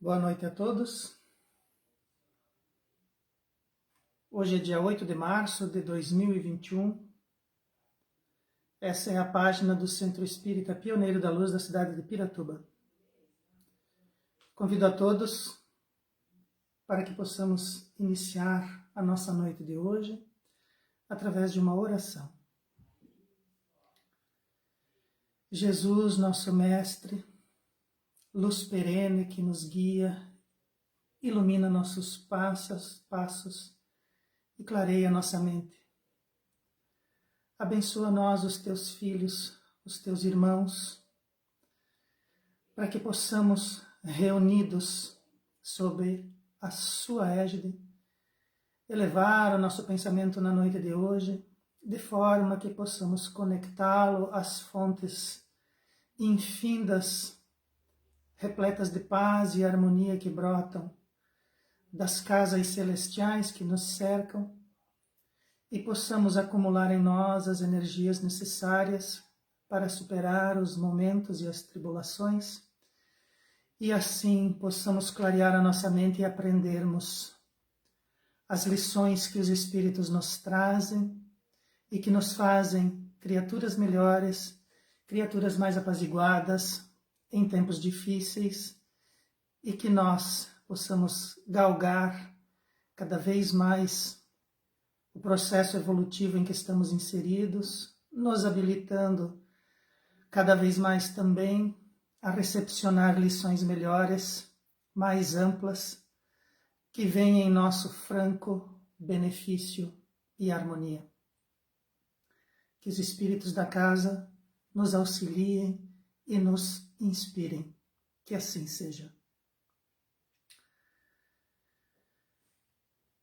Boa noite a todos. Hoje é dia 8 de março de 2021. Essa é a página do Centro Espírita Pioneiro da Luz da cidade de Piratuba. Convido a todos para que possamos iniciar a nossa noite de hoje através de uma oração. Jesus, nosso Mestre, luz perene que nos guia, ilumina nossos passos e clareia nossa mente. Abençoa nós, os teus filhos, os teus irmãos, para que possamos, reunidos sob a sua égide, elevar o nosso pensamento na noite de hoje, de forma que possamos conectá-lo às fontes infindas, repletas de paz e harmonia que brotam das casas celestiais que nos cercam, e possamos acumular em nós as energias necessárias para superar os momentos e as tribulações, e assim possamos clarear a nossa mente e aprendermos as lições que os Espíritos nos trazem e que nos fazem criaturas melhores, criaturas mais apaziguadas em tempos difíceis, e que nós possamos galgar cada vez mais o processo evolutivo em que estamos inseridos, nos habilitando cada vez mais também a recepcionar lições melhores, mais amplas, que vêm em nosso franco benefício e harmonia. Que os espíritos da casa nos auxiliem e nos inspirem. Que assim seja.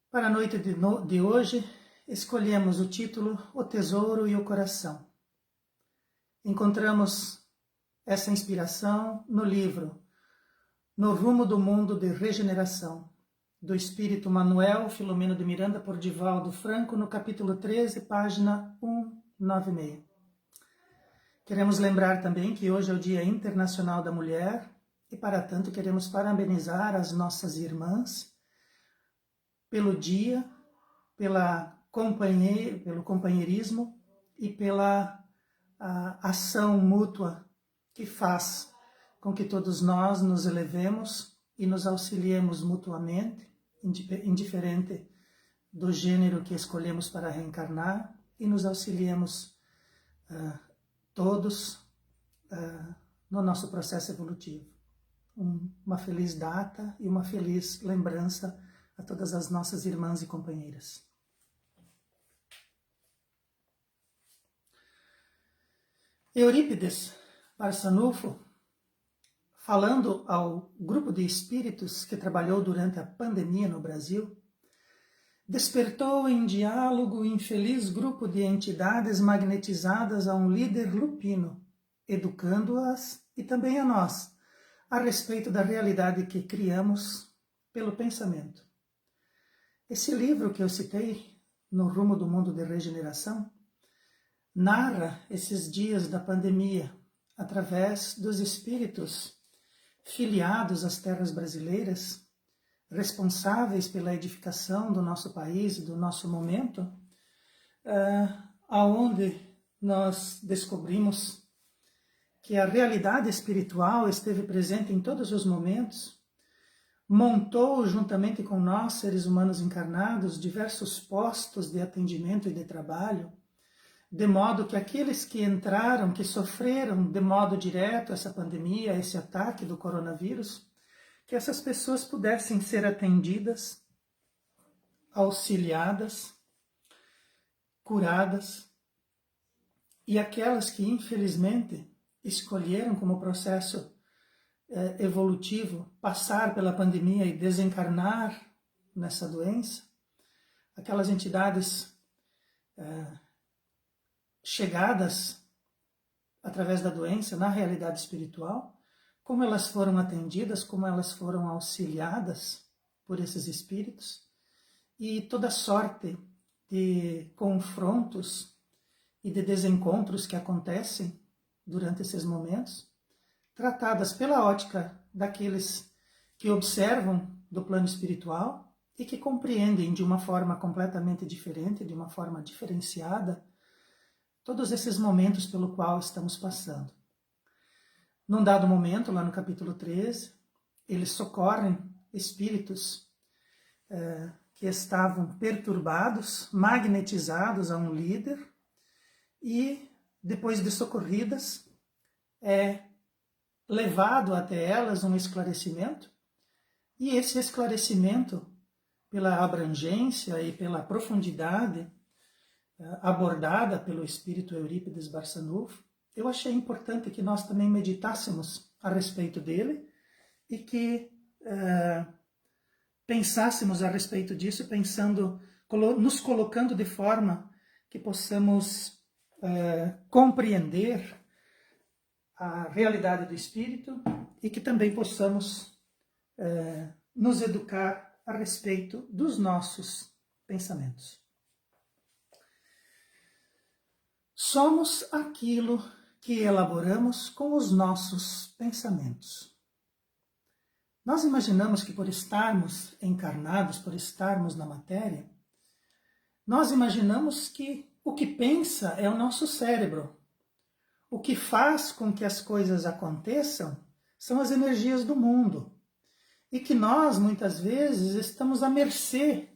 Para a noite de hoje, escolhemos o título O Tesouro e o Coração. Encontramos essa inspiração no livro No Rumo do Mundo de Regeneração, do Espírito Manuel Filomeno de Miranda por Divaldo Franco, no capítulo 13, página 196. Queremos lembrar também que hoje é o Dia Internacional da Mulher e, para tanto, queremos parabenizar as nossas irmãs pelo dia, pelo companheirismo e pela ação mútua que faz com que todos nós nos elevemos e nos auxiliemos mutuamente, indiferente do gênero que escolhemos para reencarnar, e nos auxiliemos todos no nosso processo evolutivo. Uma feliz data e uma feliz lembrança a todas as nossas irmãs e companheiras. Eurípides Barçanufo, falando ao grupo de espíritos que trabalhou durante a pandemia no Brasil, despertou em diálogo o infeliz grupo de entidades magnetizadas a um líder lupino, educando-as e também a nós, a respeito da realidade que criamos pelo pensamento. Esse livro que eu citei, No Rumo do Mundo de Regeneração, narra esses dias da pandemia através dos espíritos filiados às terras brasileiras, responsáveis pela edificação do nosso país e do nosso momento, aonde nós descobrimos que a realidade espiritual esteve presente em todos os momentos, montou, juntamente com nós, seres humanos encarnados, diversos postos de atendimento e de trabalho, de modo que aqueles que entraram, que sofreram de modo direto essa pandemia, esse ataque do coronavírus, que essas pessoas pudessem ser atendidas, auxiliadas, curadas, e aquelas que, infelizmente, escolheram como processo evolutivo passar pela pandemia e desencarnar nessa doença, aquelas entidades chegadas através da doença na realidade espiritual, como elas foram atendidas, como elas foram auxiliadas por esses espíritos, e toda sorte de confrontos e de desencontros que acontecem durante esses momentos, tratadas pela ótica daqueles que observam do plano espiritual e que compreendem de uma forma completamente diferente, de uma forma diferenciada, todos esses momentos pelo qual estamos passando. Num dado momento, lá no capítulo 13, eles socorrem espíritos que estavam perturbados, magnetizados a um líder, e depois de socorridas, é levado até elas um esclarecimento, e esse esclarecimento, pela abrangência e pela profundidade abordada pelo espírito Eurípides Barçanufo, eu achei importante que nós também meditássemos a respeito dele e que pensássemos a respeito disso, nos colocando de forma que possamos compreender a realidade do espírito e que também possamos nos educar a respeito dos nossos pensamentos. Somos aquilo que elaboramos com os nossos pensamentos. Nós imaginamos que por estarmos encarnados, por estarmos na matéria, nós imaginamos que o que pensa é o nosso cérebro. O que faz com que as coisas aconteçam são as energias do mundo. E que nós, muitas vezes, estamos à mercê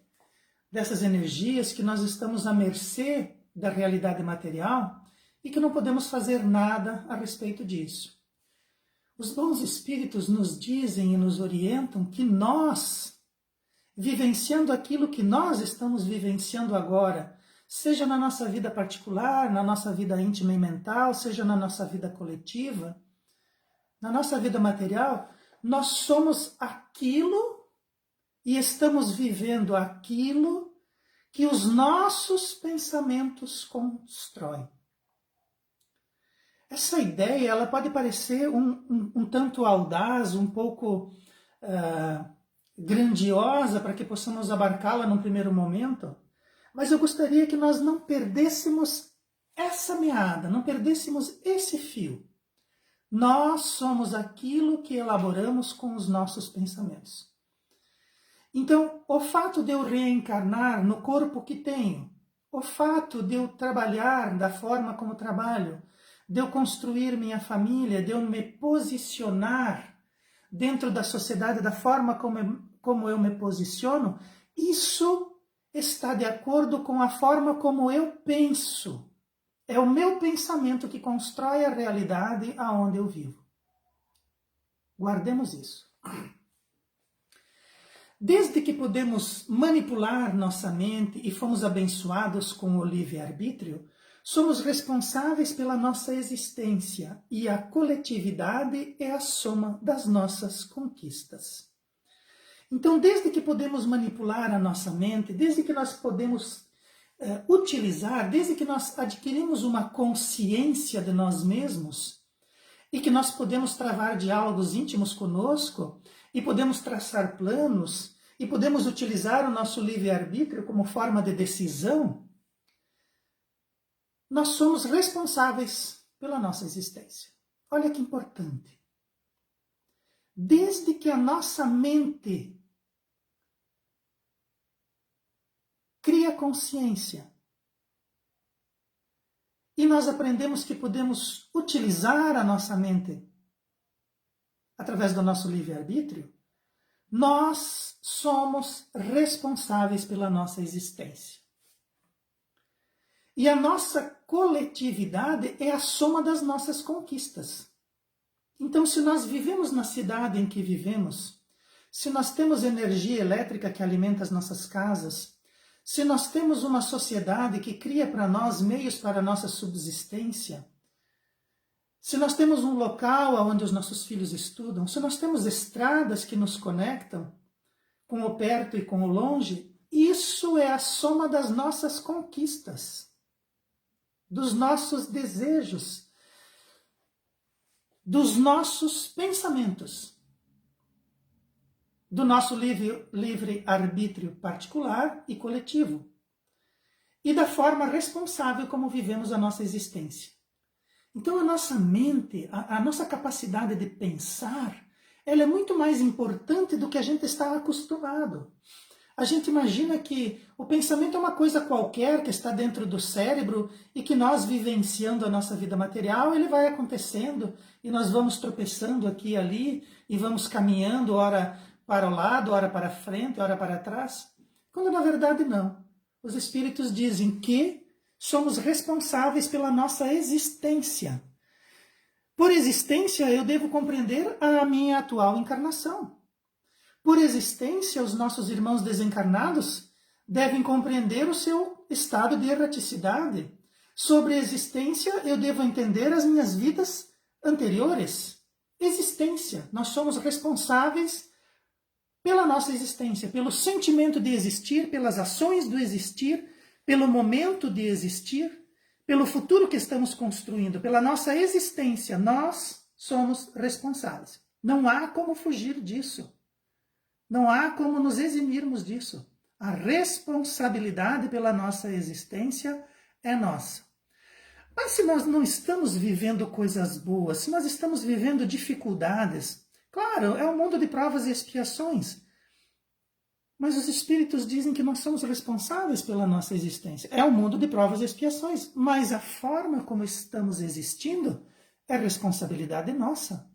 dessas energias, que nós estamos à mercê da realidade material e que não podemos fazer nada a respeito disso. Os bons espíritos nos dizem e nos orientam que nós, vivenciando aquilo que nós estamos vivenciando agora, seja na nossa vida particular, na nossa vida íntima e mental, seja na nossa vida coletiva, na nossa vida material, nós somos aquilo e estamos vivendo aquilo que os nossos pensamentos constroem. Essa ideia ela pode parecer um tanto audaz, um pouco grandiosa para que possamos abarcá-la num primeiro momento, mas eu gostaria que nós não perdêssemos essa meada, não perdêssemos esse fio. Nós somos aquilo que elaboramos com os nossos pensamentos. Então, o fato de eu reencarnar no corpo que tenho, o fato de eu trabalhar da forma como trabalho, de eu construir minha família, de eu me posicionar dentro da sociedade da forma como eu me posiciono, isso está de acordo com a forma como eu penso. É o meu pensamento que constrói a realidade aonde eu vivo. Guardemos isso. Desde que podemos manipular nossa mente e fomos abençoados com o livre-arbítrio, somos responsáveis pela nossa existência e a coletividade é a soma das nossas conquistas. Então, desde que podemos manipular a nossa mente, desde que nós podemos utilizar, desde que nós adquirimos uma consciência de nós mesmos e que nós podemos travar diálogos íntimos conosco e podemos traçar planos e podemos utilizar o nosso livre-arbítrio como forma de decisão, nós somos responsáveis pela nossa existência. Olha que importante. Desde que a nossa mente cria consciência e nós aprendemos que podemos utilizar a nossa mente através do nosso livre-arbítrio, nós somos responsáveis pela nossa existência. E a nossa coletividade é a soma das nossas conquistas. Então, se nós vivemos na cidade em que vivemos, se nós temos energia elétrica que alimenta as nossas casas, se nós temos uma sociedade que cria para nós meios para a nossa subsistência, se nós temos um local onde os nossos filhos estudam, se nós temos estradas que nos conectam com o perto e com o longe, isso é a soma das nossas conquistas, dos nossos desejos, dos nossos pensamentos, do nosso livre-arbítrio particular e coletivo, e da forma responsável como vivemos a nossa existência. Então a nossa mente, a nossa capacidade de pensar, ela é muito mais importante do que a gente está acostumado. A gente imagina que o pensamento é uma coisa qualquer que está dentro do cérebro e que nós, vivenciando a nossa vida material, ele vai acontecendo e nós vamos tropeçando aqui e ali e vamos caminhando, ora para o lado, ora para frente, ora para trás. Quando na verdade não. Os espíritos dizem que somos responsáveis pela nossa existência. Por existência, eu devo compreender a minha atual encarnação. Por existência, os nossos irmãos desencarnados devem compreender o seu estado de erraticidade. Sobre a existência, eu devo entender as minhas vidas anteriores. Existência. Nós somos responsáveis pela nossa existência, pelo sentimento de existir, pelas ações do existir, pelo momento de existir, pelo futuro que estamos construindo, pela nossa existência. Nós somos responsáveis. Não há como fugir disso. Não há como nos eximirmos disso. A responsabilidade pela nossa existência é nossa. Mas se nós não estamos vivendo coisas boas, se nós estamos vivendo dificuldades, claro, é um mundo de provas e expiações. Mas os espíritos dizem que nós somos responsáveis pela nossa existência. É um mundo de provas e expiações, mas a forma como estamos existindo é responsabilidade nossa.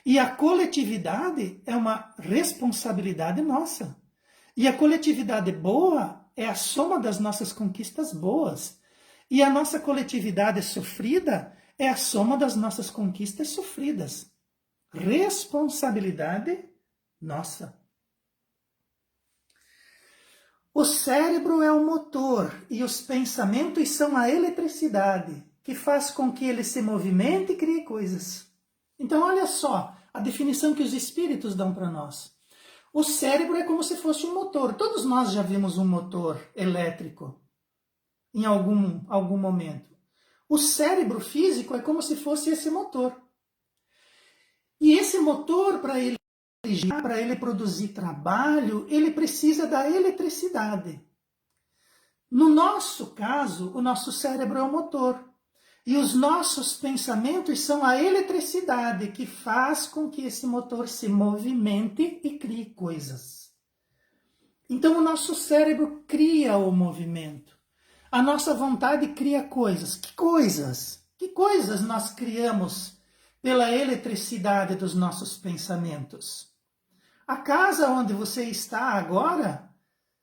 E a coletividade é uma responsabilidade nossa. E a coletividade boa é a soma das nossas conquistas boas. E a nossa coletividade sofrida é a soma das nossas conquistas sofridas. Responsabilidade nossa. O cérebro é o motor e os pensamentos são a eletricidade que faz com que ele se movimente e crie coisas. Então, olha só a definição que os espíritos dão para nós. O cérebro é como se fosse um motor. Todos nós já vimos um motor elétrico em algum momento. O cérebro físico é como se fosse esse motor. E esse motor, para ele produzir trabalho, ele precisa da eletricidade. No nosso caso, o nosso cérebro é o motor. E os nossos pensamentos são a eletricidade que faz com que esse motor se movimente e crie coisas. Então o nosso cérebro cria o movimento. A nossa vontade cria coisas. Que coisas? Que coisas nós criamos pela eletricidade dos nossos pensamentos? A casa onde você está agora,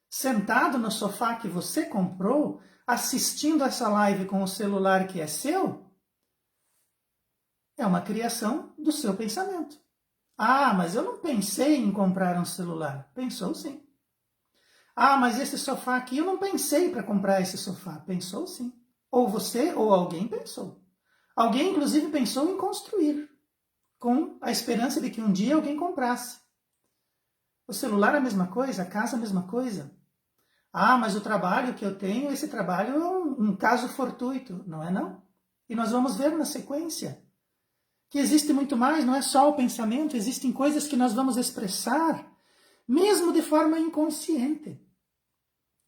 sentado no sofá que você comprou, assistindo essa live com o celular que é seu, é uma criação do seu pensamento. Ah, mas eu não pensei em comprar um celular. Pensou sim. Ah, mas esse sofá aqui, eu não pensei para comprar esse sofá. Pensou sim. Ou você ou alguém pensou. Alguém, inclusive, pensou em construir, com a esperança de que um dia alguém comprasse. O celular é a mesma coisa, a casa é a mesma coisa. Ah, mas o trabalho que eu tenho, esse trabalho é um caso fortuito. Não é não? E nós vamos ver na sequência que existe muito mais, não é só o pensamento, existem coisas que nós vamos expressar, mesmo de forma inconsciente.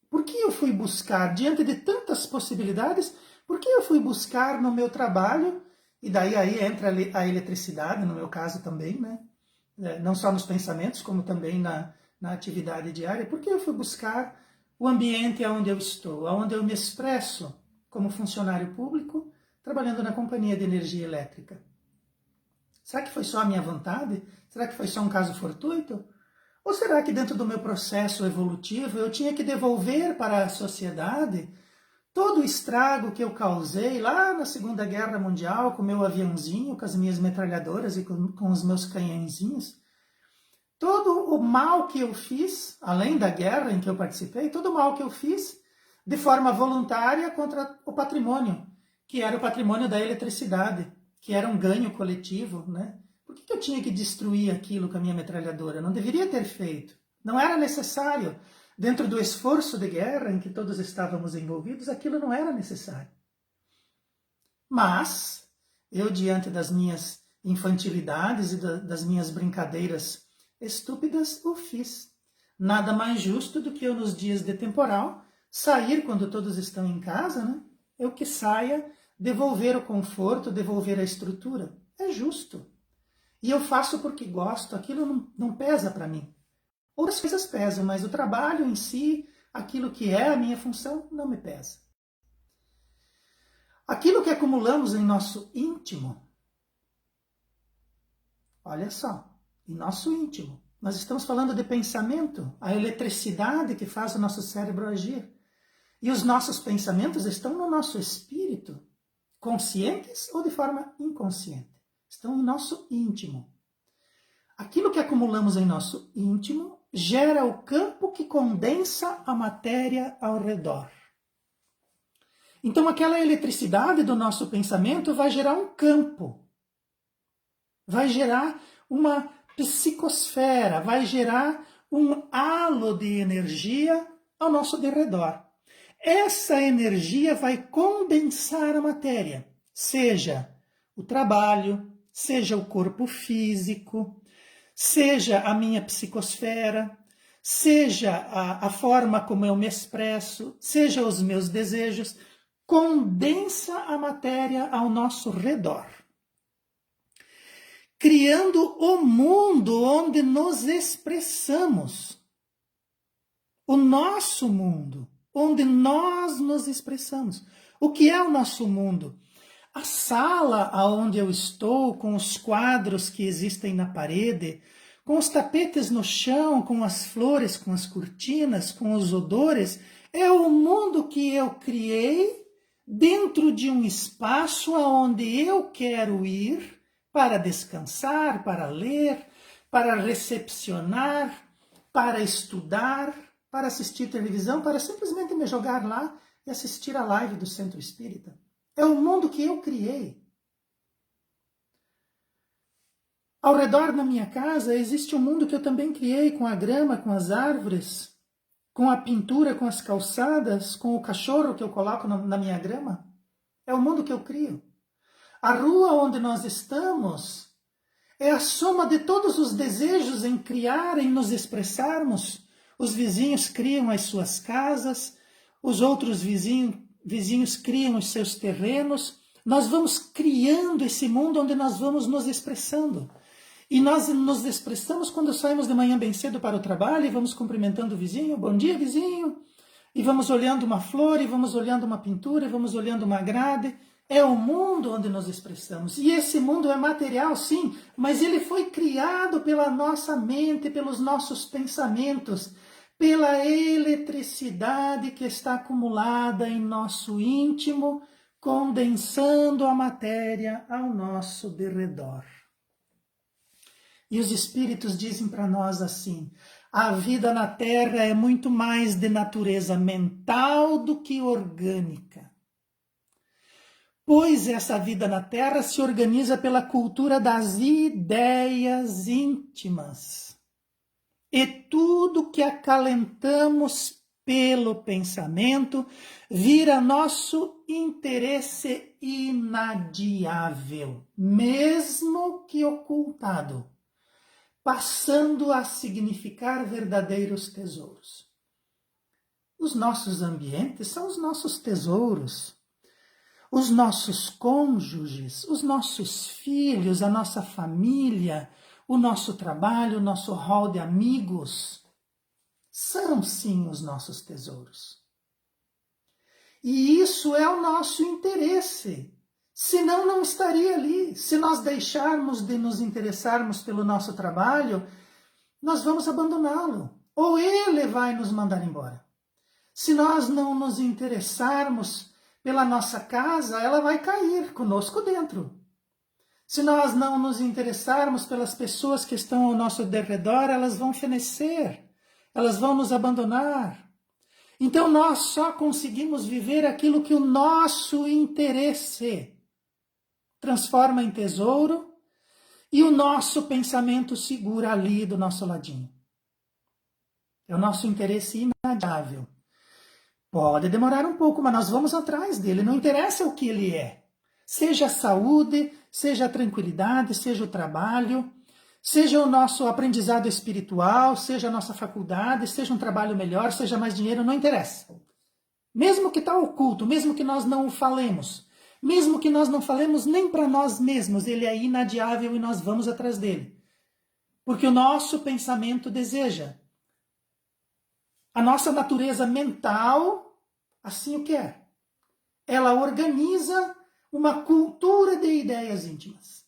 Por que eu fui buscar, diante de tantas possibilidades, por que eu fui buscar no meu trabalho, e daí aí entra a eletricidade, no meu caso também, né? Não só nos pensamentos, como também na atividade diária, por que eu fui buscar o ambiente onde eu estou, onde eu me expresso como funcionário público, trabalhando na companhia de energia elétrica? Será que foi só a minha vontade? Será que foi só um caso fortuito? Ou será que dentro do meu processo evolutivo eu tinha que devolver para a sociedade todo o estrago que eu causei lá na Segunda Guerra Mundial com o meu aviãozinho, com as minhas metralhadoras e com os meus canhõezinhos? Todo o mal que eu fiz, além da guerra em que eu participei, todo o mal que eu fiz de forma voluntária contra o patrimônio, que era o patrimônio da eletricidade, que era um ganho coletivo, né? Por que eu tinha que destruir aquilo com a minha metralhadora? Eu não deveria ter feito. Não era necessário. Dentro do esforço de guerra em que todos estávamos envolvidos, aquilo não era necessário. Mas eu, diante das minhas infantilidades e das minhas brincadeiras estúpidas, o fiz. Nada mais justo do que eu, nos dias de temporal, sair quando todos estão em casa, né? Eu que saia, devolver o conforto, devolver a estrutura. É justo. e eu faço porque gosto, aquilo não pesa para mim. Outras coisas pesam, mas o trabalho em si, aquilo que é a minha função, não me pesa. Aquilo que acumulamos em nosso íntimo, olha só, em nosso íntimo, nós estamos falando de pensamento, a eletricidade que faz o nosso cérebro agir. E os nossos pensamentos estão no nosso espírito, conscientes ou de forma inconsciente. Estão em nosso íntimo. Aquilo que acumulamos em nosso íntimo gera o campo que condensa a matéria ao redor. Então, aquela eletricidade do nosso pensamento vai gerar um campo, vai gerar uma psicosfera, vai gerar um halo de energia ao nosso derredor. Essa energia vai condensar a matéria, seja o trabalho, seja o corpo físico, seja a minha psicosfera, seja a forma como eu me expresso, seja os meus desejos, condensa a matéria ao nosso redor, criando o mundo onde nos expressamos, o nosso mundo, onde nós nos expressamos. O que é o nosso mundo? A sala onde eu estou, com os quadros que existem na parede, com os tapetes no chão, com as flores, com as cortinas, com os odores, é o mundo que eu criei dentro de um espaço aonde eu quero ir para descansar, para ler, para recepcionar, para estudar, para assistir televisão, para simplesmente me jogar lá e assistir a live do Centro Espírita. É o mundo que eu criei. Ao redor da minha casa existe um mundo que eu também criei, com a grama, com as árvores, com a pintura, com as calçadas, com o cachorro que eu coloco na minha grama. É o mundo que eu crio. A rua onde nós estamos é a soma de todos os desejos em criar, em nos expressarmos. Os vizinhos criam as suas casas, os outros vizinhos criam os seus terrenos. Nós vamos criando esse mundo onde nós vamos nos expressando. E nós nos expressamos quando saímos de manhã bem cedo para o trabalho e vamos cumprimentando o vizinho. Bom dia, vizinho. E vamos olhando uma flor, e vamos olhando uma pintura, e vamos olhando uma grade. É o mundo onde nos expressamos. E esse mundo é material, sim, mas ele foi criado pela nossa mente, pelos nossos pensamentos, pela eletricidade que está acumulada em nosso íntimo, condensando a matéria ao nosso derredor. E os espíritos dizem para nós assim: a vida na Terra é muito mais de natureza mental do que orgânica. Pois essa vida na Terra se organiza pela cultura das ideias íntimas. E tudo que acalentamos pelo pensamento vira nosso interesse inadiável, mesmo que ocultado, passando a significar verdadeiros tesouros. Os nossos ambientes são os nossos tesouros. Os nossos cônjuges, os nossos filhos, a nossa família, o nosso trabalho, o nosso hall de amigos, são sim os nossos tesouros. E isso é o nosso interesse. Senão não estaria ali. Se nós deixarmos de nos interessarmos pelo nosso trabalho, nós vamos abandoná-lo. Ou ele vai nos mandar embora. Se nós não nos interessarmos pela nossa casa, ela vai cair conosco dentro. Se nós não nos interessarmos pelas pessoas que estão ao nosso derredor, elas vão fenecer, elas vão nos abandonar. Então nós só conseguimos viver aquilo que o nosso interesse transforma em tesouro e o nosso pensamento segura ali do nosso ladinho. É o nosso interesse inadiável. Pode demorar um pouco, mas nós vamos atrás dele. Não interessa o que ele é. Seja a saúde, seja a tranquilidade, seja o trabalho, seja o nosso aprendizado espiritual, seja a nossa faculdade, seja um trabalho melhor, seja mais dinheiro, não interessa. Mesmo que está oculto, mesmo que nós não o falemos, Mesmo que nós não falemos nem para nós mesmos, ele é inadiável e nós vamos atrás dele. Porque o nosso pensamento deseja. A nossa natureza mental assim o quer. Ela organiza uma cultura de ideias íntimas.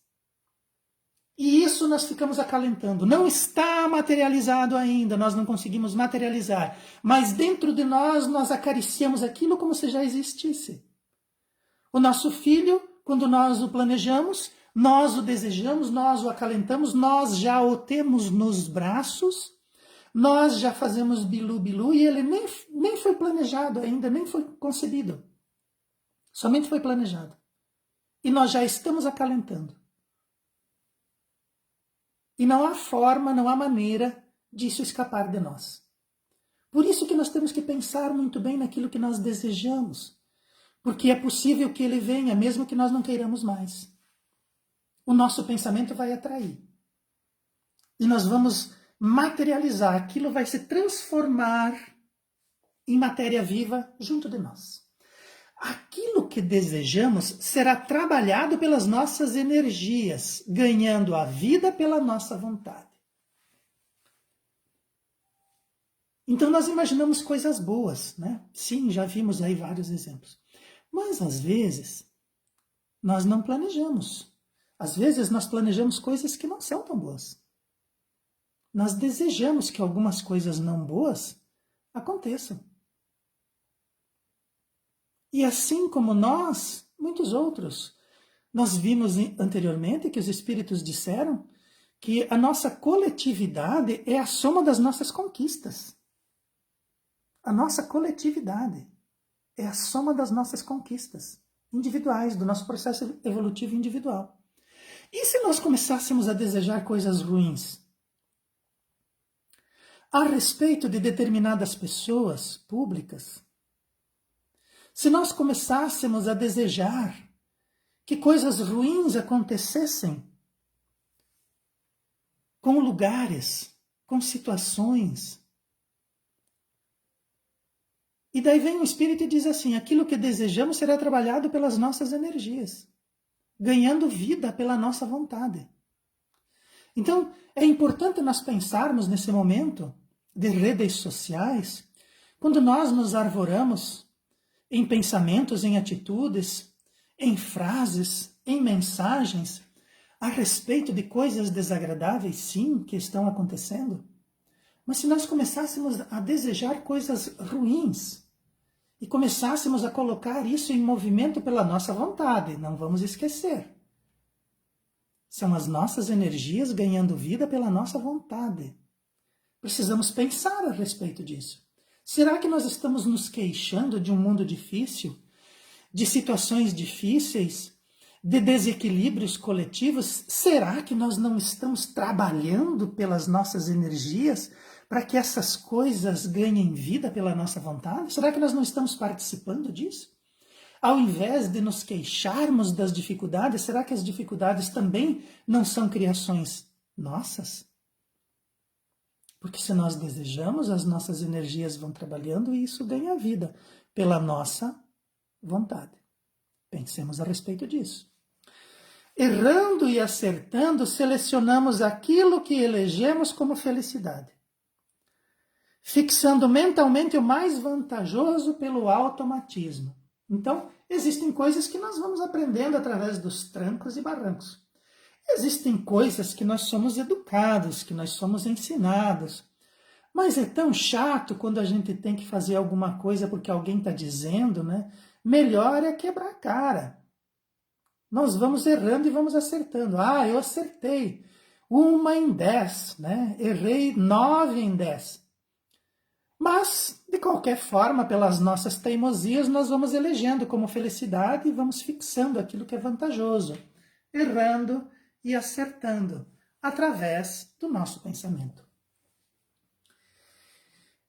E isso nós ficamos acalentando. Não está materializado ainda, nós não conseguimos materializar. Mas dentro de nós acariciamos aquilo como se já existisse. O nosso filho, quando nós o planejamos, nós o desejamos, nós o acalentamos, nós já o temos nos braços, nós já fazemos bilu-bilu e ele nem foi planejado ainda, nem foi concebido. Somente foi planejado. E nós já estamos acalentando. E não há forma, não há maneira disso escapar de nós. Por isso que nós temos que pensar muito bem naquilo que nós desejamos. Porque é possível que ele venha, mesmo que nós não queiramos mais. O nosso pensamento vai atrair. E nós vamos materializar, aquilo vai se transformar em matéria viva junto de nós. Aquilo que desejamos será trabalhado pelas nossas energias, ganhando a vida pela nossa vontade. Então nós imaginamos coisas boas, né? Sim, já vimos aí vários exemplos. Mas às vezes nós não planejamos. Às vezes nós planejamos coisas que não são tão boas. Nós desejamos que algumas coisas não boas aconteçam. E assim como nós, muitos outros. Nós vimos anteriormente que os espíritos disseram que a nossa coletividade é a soma das nossas conquistas. A nossa coletividade é a soma das nossas conquistas individuais, do nosso processo evolutivo individual. E se nós começássemos a desejar coisas ruins a respeito de determinadas pessoas públicas, se nós começássemos a desejar que coisas ruins acontecessem com lugares, com situações, e daí vem o Espírito e diz assim, aquilo que desejamos será trabalhado pelas nossas energias, ganhando vida pela nossa vontade. Então, é importante nós pensarmos nesse momento de redes sociais, quando nós nos arvoramos em pensamentos, em atitudes, em frases, em mensagens, a respeito de coisas desagradáveis, sim, que estão acontecendo. Mas se nós começássemos a desejar coisas ruins e começássemos a colocar isso em movimento pela nossa vontade, não vamos esquecer. São as nossas energias ganhando vida pela nossa vontade. Precisamos pensar a respeito disso. Será que nós estamos nos queixando de um mundo difícil, de situações difíceis, de desequilíbrios coletivos? Será que nós não estamos trabalhando pelas nossas energias para que essas coisas ganhem vida pela nossa vontade? Será que nós não estamos participando disso? Ao invés de nos queixarmos das dificuldades, será que as dificuldades também não são criações nossas? Porque se nós desejamos, as nossas energias vão trabalhando e isso ganha vida pela nossa vontade. Pensemos a respeito disso. Errando e acertando, selecionamos aquilo que elegemos como felicidade, fixando mentalmente o mais vantajoso pelo automatismo. Então, existem coisas que nós vamos aprendendo através dos trancos e barrancos. Existem coisas que nós somos educados, que nós somos ensinados. Mas é tão chato quando a gente tem que fazer alguma coisa porque alguém está dizendo, né? Melhor é quebrar a cara. Nós vamos errando e vamos acertando. Ah, eu acertei 1 em 10, né? Errei 9 em 10. Mas, de qualquer forma, pelas nossas teimosias, nós vamos elegendo como felicidade e vamos fixando aquilo que é vantajoso, errando e acertando, através do nosso pensamento.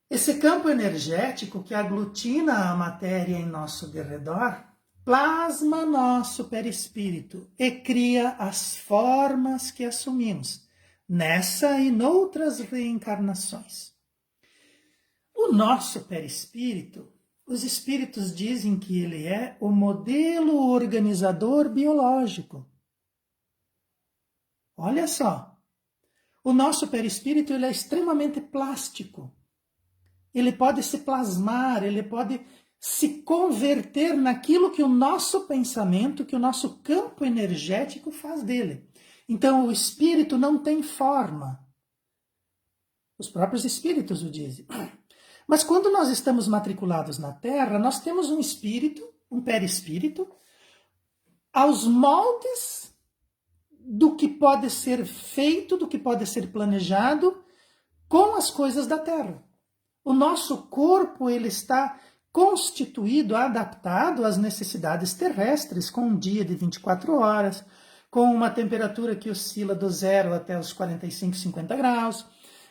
Esse campo energético que aglutina a matéria em nosso derredor, plasma nosso perispírito e cria as formas que assumimos, nessa e noutras reencarnações. O nosso perispírito os espíritos dizem que ele é o modelo organizador biológico. Olha só, o nosso perispírito ele é extremamente plástico. Ele pode se plasmar, ele pode se converter naquilo que o nosso pensamento, que o nosso campo energético faz dele. Então o espírito não tem forma. Os próprios espíritos o dizem. Mas quando nós estamos matriculados na Terra, nós temos um espírito, um perispírito, aos moldes do que pode ser feito, do que pode ser planejado com as coisas da Terra. O nosso corpo ele está constituído, adaptado às necessidades terrestres, com um dia de 24 horas, com uma temperatura que oscila do 0 até os 45, 50 graus,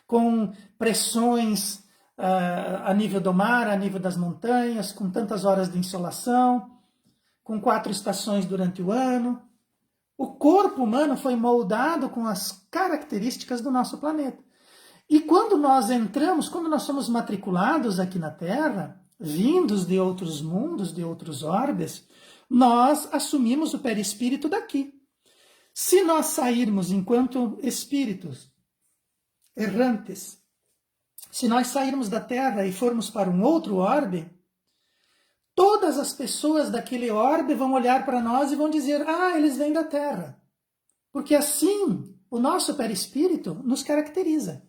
com pressões a nível do mar, a nível das montanhas, com tantas horas de insolação, com 4 estações durante o ano. O corpo humano foi moldado com as características do nosso planeta. E quando nós entramos, quando nós somos matriculados aqui na Terra, vindos de outros mundos, de outros orbes, nós assumimos o perispírito daqui. Se nós sairmos enquanto espíritos errantes, se nós sairmos da Terra e formos para um outro orbe, todas as pessoas daquele orbe vão olhar para nós e vão dizer, eles vêm da Terra. Porque assim, o nosso perispírito nos caracteriza.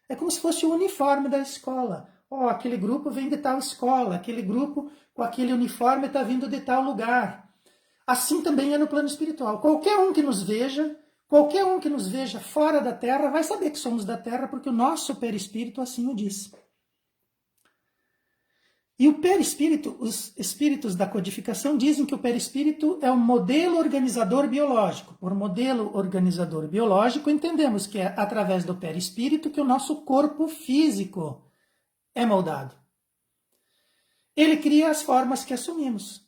É como se fosse o uniforme da escola. Aquele grupo vem de tal escola, aquele grupo com aquele uniforme está vindo de tal lugar. Assim também é no plano espiritual. Qualquer um que nos veja fora da Terra vai saber que somos da Terra, porque o nosso perispírito assim o diz. E o perispírito, os espíritos da codificação dizem que o perispírito é um modelo organizador biológico. Por modelo organizador biológico, entendemos que é através do perispírito que o nosso corpo físico é moldado. Ele cria as formas que assumimos.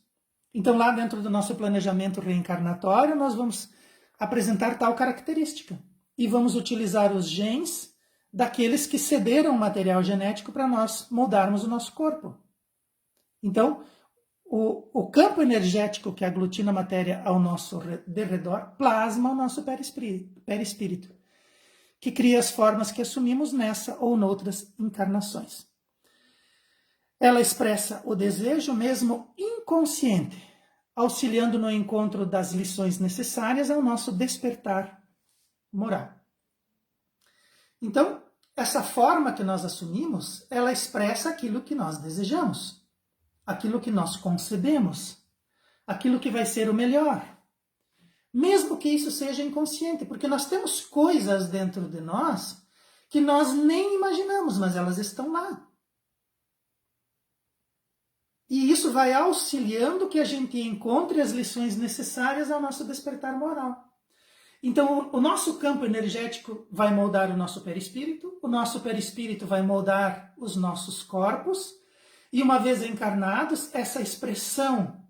Então, lá dentro do nosso planejamento reencarnatório, nós vamos apresentar tal característica. E vamos utilizar os genes daqueles que cederam o material genético para nós moldarmos o nosso corpo. Então, o campo energético que aglutina a matéria ao nosso derredor plasma o nosso perispírito, que cria as formas que assumimos nessa ou noutras encarnações. Ela expressa o desejo mesmo inconsciente, auxiliando no encontro das lições necessárias ao nosso despertar moral. Então, essa forma que nós assumimos, ela expressa aquilo que nós desejamos, aquilo que nós concebemos, aquilo que vai ser o melhor. Mesmo que isso seja inconsciente, porque nós temos coisas dentro de nós que nós nem imaginamos, mas elas estão lá. E isso vai auxiliando que a gente encontre as lições necessárias ao nosso despertar moral. Então, o nosso campo energético vai moldar o nosso perispírito, o nosso perispírito vai moldar os nossos corpos, e uma vez encarnados, essa expressão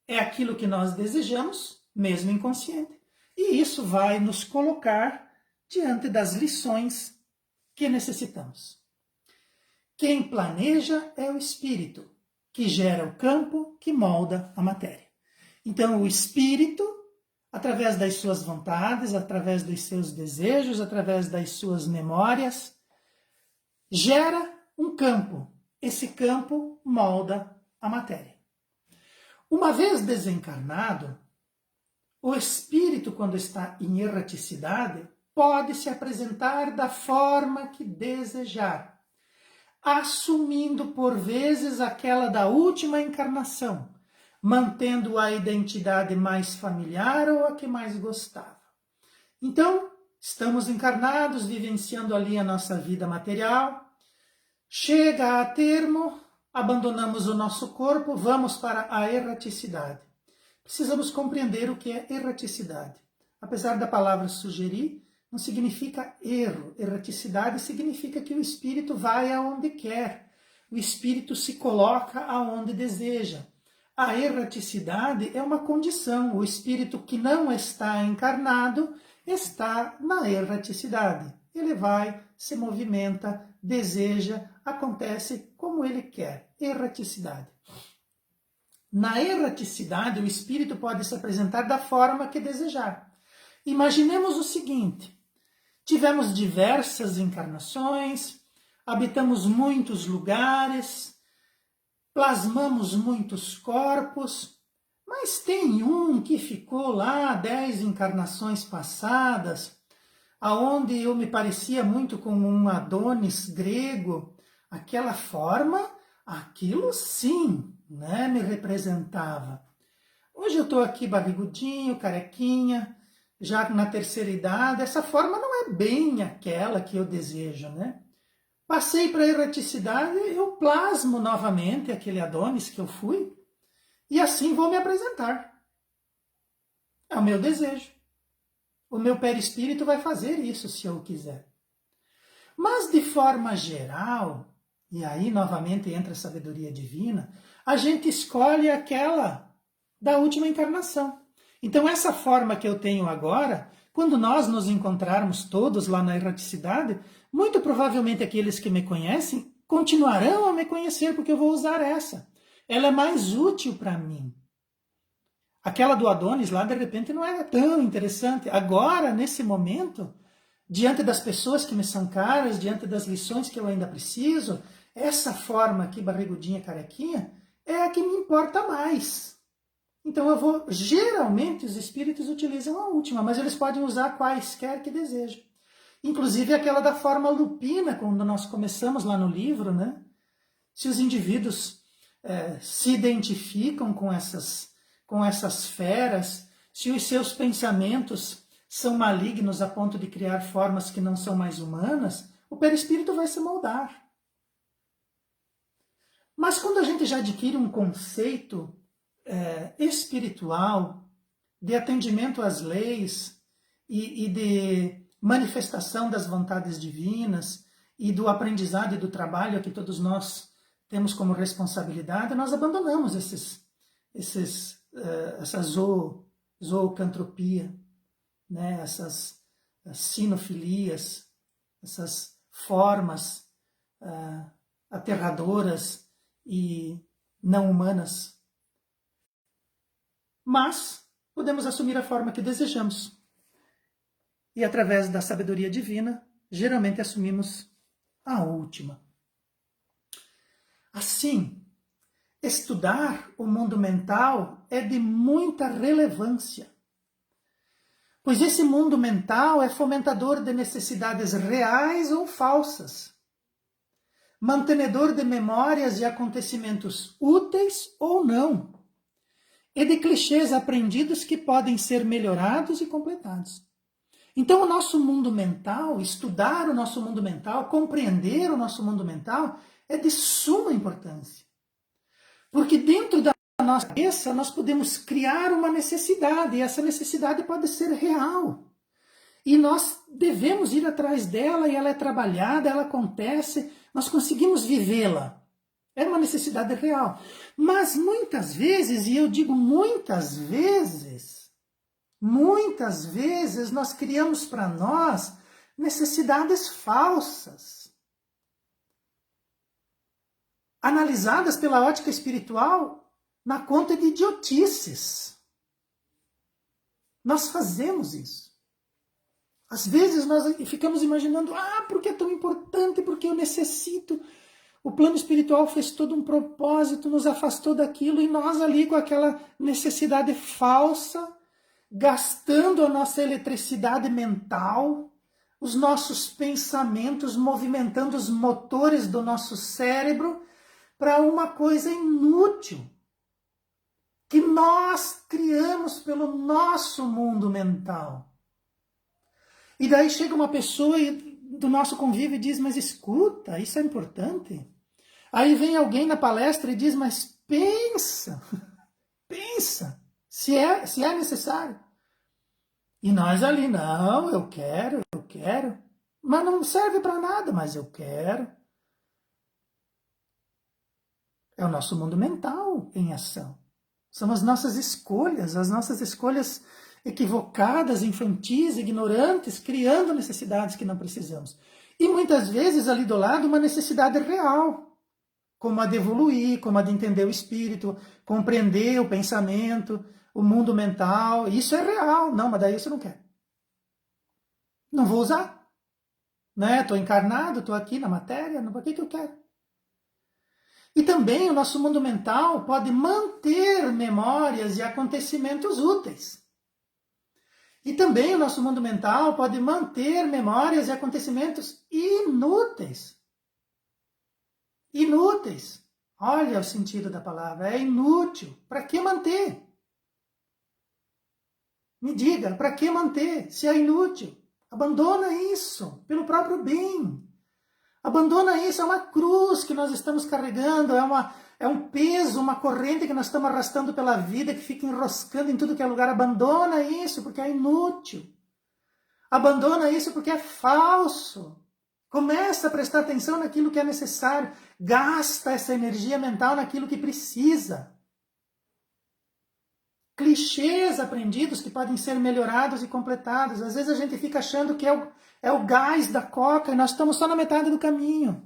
é aquilo que nós desejamos, mesmo inconsciente. E isso vai nos colocar diante das lições que necessitamos. Quem planeja é o espírito, que gera o campo, que molda a matéria. Então, o espírito, através das suas vontades, através dos seus desejos, através das suas memórias, gera um campo. Esse campo molda a matéria. Uma vez desencarnado, o espírito, quando está em erraticidade, pode se apresentar da forma que desejar, assumindo por vezes aquela da última encarnação, mantendo a identidade mais familiar ou a que mais gostava. Então, estamos encarnados, vivenciando ali a nossa vida material, chega a termo, abandonamos o nosso corpo, vamos para a erraticidade. Precisamos compreender o que é erraticidade. Apesar da palavra sugerir, não significa erro. Erraticidade significa que o espírito vai aonde quer. O espírito se coloca aonde deseja. A erraticidade é uma condição. O espírito que não está encarnado está na erraticidade. Ele vai, se movimenta, deseja, acontece como ele quer. Erraticidade. Na erraticidade, o espírito pode se apresentar da forma que desejar. Imaginemos o seguinte: tivemos diversas encarnações, habitamos muitos lugares, plasmamos muitos corpos, mas tem um que ficou lá 10 encarnações passadas, aonde eu me parecia muito com um Adonis grego, aquela forma, aquilo sim, né, me representava. Hoje eu estou aqui barrigudinho, carequinha, já na terceira idade, essa forma não é bem aquela que eu desejo, né? Passei para a erraticidade, eu plasmo novamente aquele Adonis que eu fui, e assim vou me apresentar. É o meu desejo. O meu perispírito vai fazer isso se eu quiser. Mas de forma geral, e aí novamente entra a sabedoria divina, a gente escolhe aquela da última encarnação. Então essa forma que eu tenho agora, quando nós nos encontrarmos todos lá na erraticidade, muito provavelmente aqueles que me conhecem continuarão a me conhecer porque eu vou usar essa. Ela é mais útil para mim. Aquela do Adonis lá, de repente, não era tão interessante. Agora, nesse momento, diante das pessoas que me são caras, diante das lições que eu ainda preciso, essa forma aqui, barrigudinha, carequinha, é a que me importa mais. Então eu vou, geralmente os espíritos utilizam a última, mas eles podem usar quaisquer que desejam. Inclusive aquela da forma lupina, quando nós começamos lá no livro, né? Se os indivíduos se identificam com essas feras, se os seus pensamentos são malignos a ponto de criar formas que não são mais humanas, o perispírito vai se moldar. Mas quando a gente já adquire um conceito espiritual, de atendimento às leis e de manifestação das vontades divinas e do aprendizado e do trabalho que todos nós temos como responsabilidade, nós abandonamos essa zoocantropia, né? Essas sinofilias, essas formas aterradoras e não humanas. Mas podemos assumir a forma que desejamos. E através da sabedoria divina, geralmente assumimos a última. Assim, estudar o mundo mental é de muita relevância, pois esse mundo mental é fomentador de necessidades reais ou falsas, mantenedor de memórias e acontecimentos úteis ou não, e de clichês aprendidos que podem ser melhorados e completados. Então, o nosso mundo mental, estudar o nosso mundo mental, compreender o nosso mundo mental, é de suma importância. Porque dentro da nossa cabeça, nós podemos criar uma necessidade, e essa necessidade pode ser real. E nós devemos ir atrás dela, e ela é trabalhada, ela acontece, nós conseguimos vivê-la. É uma necessidade real. Mas muitas vezes, e eu digo muitas vezes nós criamos para nós necessidades falsas. Analisadas pela ótica espiritual na conta de idiotices. Nós fazemos isso. Às vezes nós ficamos imaginando, porque é tão importante, porque eu necessito. O plano espiritual fez todo um propósito, nos afastou daquilo, e nós ali com aquela necessidade falsa, gastando a nossa eletricidade mental, os nossos pensamentos, movimentando os motores do nosso cérebro para uma coisa inútil que nós criamos pelo nosso mundo mental. E daí chega uma pessoa do nosso convívio e diz, mas escuta, isso é importante. Aí vem alguém na palestra e diz, mas pensa, se é necessário. E nós ali, não, eu quero, mas não serve para nada, mas eu quero. É o nosso mundo mental em ação. São as nossas escolhas equivocadas, infantis, ignorantes, criando necessidades que não precisamos. E muitas vezes ali do lado uma necessidade real. como a de evoluir, como a de entender o espírito, compreender o pensamento, o mundo mental. Isso é real. Não, mas daí você não quer. Não vou usar. Né? Estou encarnado, estou aqui na matéria, para que eu quero? E também o nosso mundo mental pode manter memórias e acontecimentos úteis. E também o nosso mundo mental pode manter memórias e acontecimentos inúteis. Inúteis. Olha o sentido da palavra, é inútil. Para que manter? Me diga, para que manter se é inútil? Abandona isso, pelo próprio bem. Abandona isso, é uma cruz que nós estamos carregando, é um peso, uma corrente que nós estamos arrastando pela vida, que fica enroscando em tudo que é lugar. Abandona isso, porque é inútil. Abandona isso porque é falso. Começa a prestar atenção naquilo que é necessário. Gasta essa energia mental naquilo que precisa. Clichês aprendidos que podem ser melhorados e completados. Às vezes a gente fica achando que é o gás da coca e nós estamos só na metade do caminho.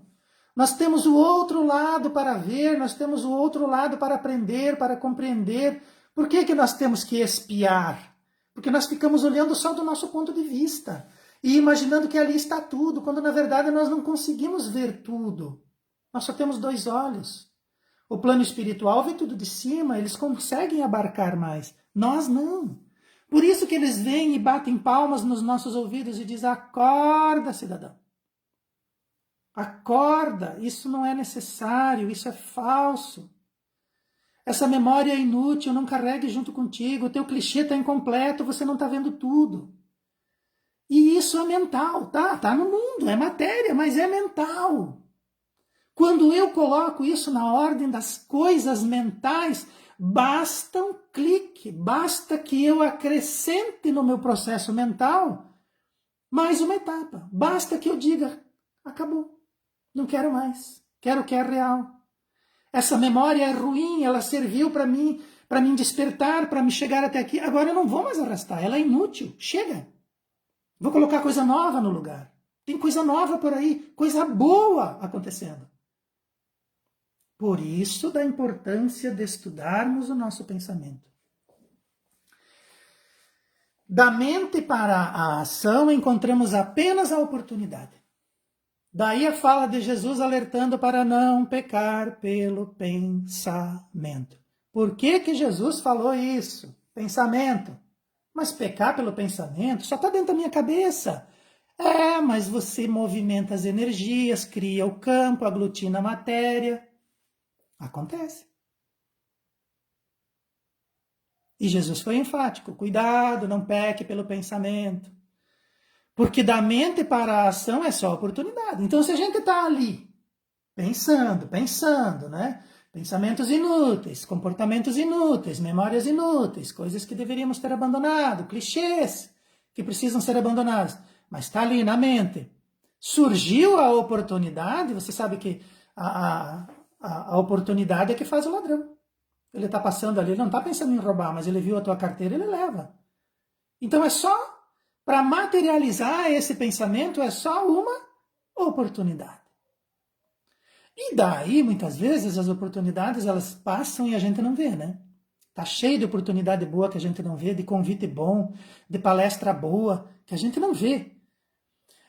Nós temos o outro lado para ver, nós temos o outro lado para aprender, para compreender. Por que nós temos que espiar? Porque nós ficamos olhando só do nosso ponto de vista e imaginando que ali está tudo, quando na verdade nós não conseguimos ver tudo. Nós só temos 2 olhos. O plano espiritual vê tudo de cima, eles conseguem abarcar mais. Nós não. Por isso que eles vêm e batem palmas nos nossos ouvidos e dizem: acorda, cidadão. Acorda, isso não é necessário, isso é falso. Essa memória é inútil, não carregue junto contigo, o teu clichê está incompleto, você não está vendo tudo. E isso é mental, tá? Tá no mundo, é matéria, mas é mental. Quando eu coloco isso na ordem das coisas mentais, basta um clique, basta que eu acrescente no meu processo mental mais uma etapa. Basta que eu diga: acabou, não quero mais, quero o que é real. Essa memória é ruim, ela serviu para mim despertar, para me chegar até aqui. Agora eu não vou mais arrastar, ela é inútil, chega. Vou colocar coisa nova no lugar. Tem coisa nova por aí, coisa boa acontecendo. Por isso da importância de estudarmos o nosso pensamento. Da mente para a ação encontramos apenas a oportunidade. Daí a fala de Jesus alertando para não pecar pelo pensamento. Por que Jesus falou isso? Pensamento. Mas pecar pelo pensamento só está dentro da minha cabeça. Mas você movimenta as energias, cria o campo, aglutina a matéria. Acontece. E Jesus foi enfático: cuidado, não peque pelo pensamento. Porque da mente para a ação é só oportunidade. Então, se a gente está ali, pensando, né? Pensamentos inúteis, comportamentos inúteis, memórias inúteis, coisas que deveríamos ter abandonado, clichês que precisam ser abandonados, mas está ali na mente. Surgiu a oportunidade, você sabe que a oportunidade é que faz o ladrão. Ele está passando ali, ele não está pensando em roubar, mas ele viu a tua carteira, ele leva. Então é só, para materializar esse pensamento, é só uma oportunidade. E daí, muitas vezes, as oportunidades, elas passam e a gente não vê, né? Tá cheio de oportunidade boa que a gente não vê, de convite bom, de palestra boa, que a gente não vê.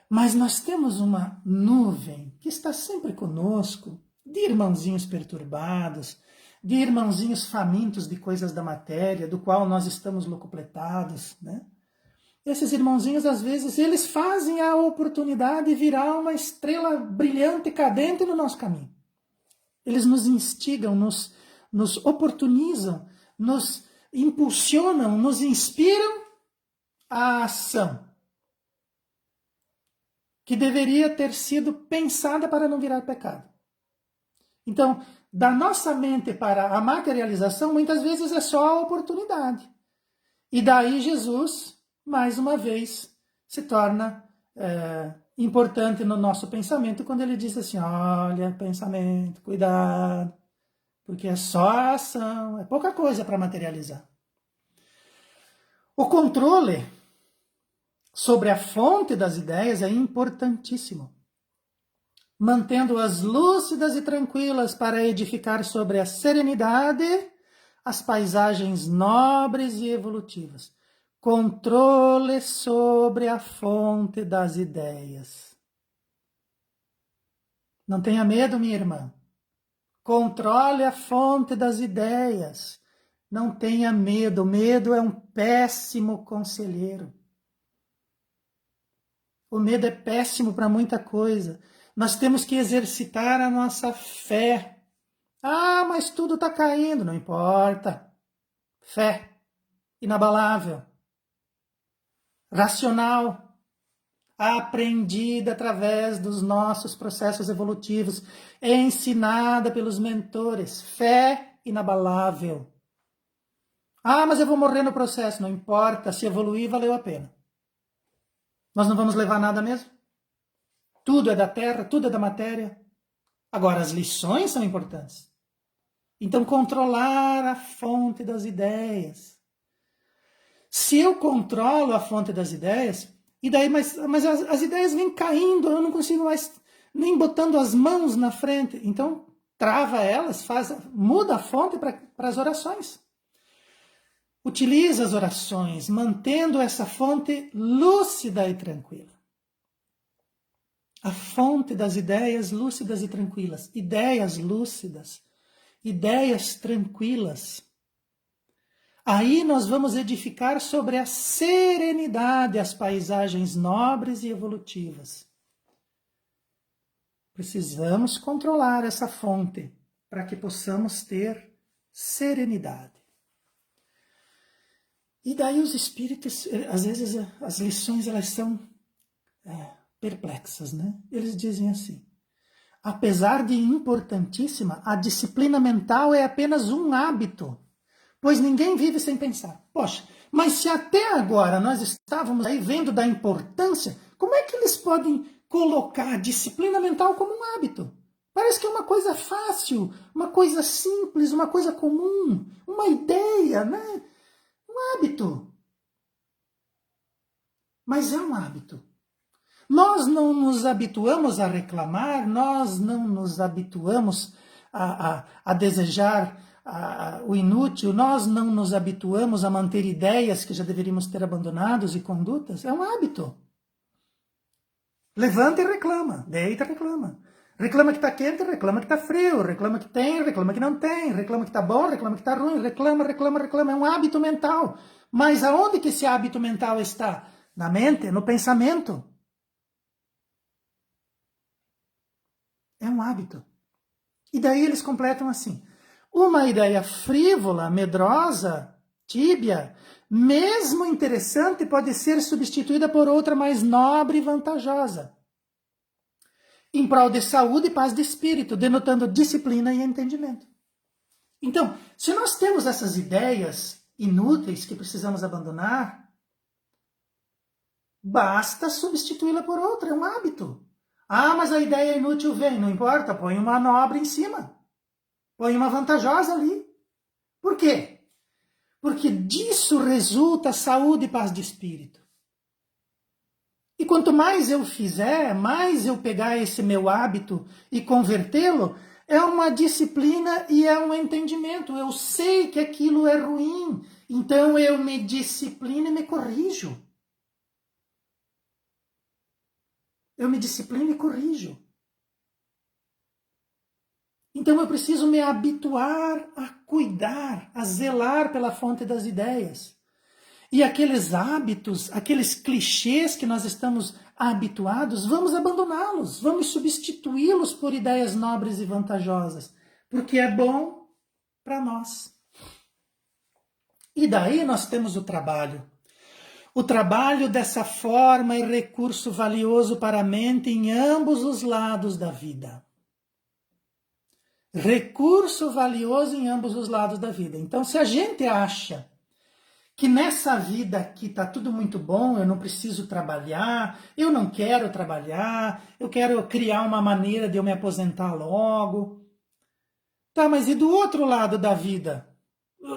Mas nós temos uma nuvem que está sempre conosco, de irmãozinhos perturbados, de irmãozinhos famintos de coisas da matéria, do qual nós estamos locupletados, né? Esses irmãozinhos, às vezes, eles fazem a oportunidade virar uma estrela brilhante e cadente no nosso caminho. Eles nos instigam, nos oportunizam, nos impulsionam, nos inspiram à ação, que deveria ter sido pensada para não virar pecado. Então, da nossa mente para a materialização, muitas vezes é só a oportunidade. E daí Jesus, mais uma vez, se torna importante no nosso pensamento quando ele diz assim: olha, pensamento, cuidado, porque é só a ação, é pouca coisa para materializar. O controle sobre a fonte das ideias é importantíssimo. mantendo-as lúcidas e tranquilas para edificar sobre a serenidade as paisagens nobres e evolutivas. Controle sobre a fonte das ideias. Não tenha medo, minha irmã. Controle a fonte das ideias. Não tenha medo. O medo é um péssimo conselheiro. O medo é péssimo para muita coisa. Nós temos que exercitar a nossa fé. Ah, mas tudo está caindo. Não importa. Fé inabalável, racional, aprendida através dos nossos processos evolutivos, ensinada pelos mentores. Fé inabalável. Ah, mas eu vou morrer no processo. Não importa. Se evoluir, valeu a pena. Nós não vamos levar nada mesmo? Tudo é da terra, tudo é da matéria. Agora, as lições são importantes. Então, controlar a fonte das ideias. Se eu controlo a fonte das ideias, e daí, mas as ideias vêm caindo, eu não consigo mais nem botando as mãos na frente. Então, trava elas, muda a fonte para as orações. Utiliza as orações, mantendo essa fonte lúcida e tranquila. A fonte das ideias lúcidas e tranquilas. Ideias lúcidas, ideias tranquilas. Aí nós vamos edificar sobre a serenidade as paisagens nobres e evolutivas. Precisamos controlar essa fonte para que possamos ter serenidade. E daí os espíritos, às vezes as lições elas são perplexas, né? Eles dizem assim: apesar de importantíssima, a disciplina mental é apenas um hábito, pois ninguém vive sem pensar. Poxa, mas se até agora nós estávamos aí vendo da importância, como é que eles podem colocar a disciplina mental como um hábito? Parece que é uma coisa fácil, uma coisa simples, uma coisa comum, uma ideia, né? Um hábito. Mas é um hábito. Nós não nos habituamos a reclamar, nós não nos habituamos a desejar o inútil, nós não nos habituamos a manter ideias que já deveríamos ter abandonados e condutas. É um hábito. Levanta e reclama, deita e reclama. Reclama que está quente, reclama que está frio, reclama que tem, reclama que não tem, reclama que está bom, reclama que está ruim, reclama. É um hábito mental. Mas aonde que esse hábito mental está? Na mente, no pensamento. É um hábito. E daí eles completam assim: uma ideia frívola, medrosa, tíbia, mesmo interessante, pode ser substituída por outra mais nobre e vantajosa, em prol de saúde e paz de espírito, denotando disciplina e entendimento. Então, se nós temos essas ideias inúteis que precisamos abandonar, basta substituí-la por outra, é um hábito. Ah, mas a ideia inútil vem, não importa, põe uma nobre em cima. Põe uma vantajosa ali. Por quê? Porque disso resulta saúde e paz de espírito. E quanto mais eu fizer, mais eu pegar esse meu hábito e convertê-lo, é uma disciplina e é um entendimento. Eu sei que aquilo é ruim, então eu me disciplino e me corrijo. Eu me disciplino e corrijo. Então eu preciso me habituar a cuidar, a zelar pela fonte das ideias. E aqueles hábitos, aqueles clichês que nós estamos habituados, vamos abandoná-los, vamos substituí-los por ideias nobres e vantajosas, porque é bom para nós. E daí nós temos o trabalho. O trabalho dessa forma é recurso valioso para a mente em ambos os lados da vida. Recurso valioso em ambos os lados da vida. Então, se a gente acha que nessa vida aqui está tudo muito bom, eu não preciso trabalhar, eu não quero trabalhar, eu quero criar uma maneira de eu me aposentar logo. Tá, mas e do outro lado da vida?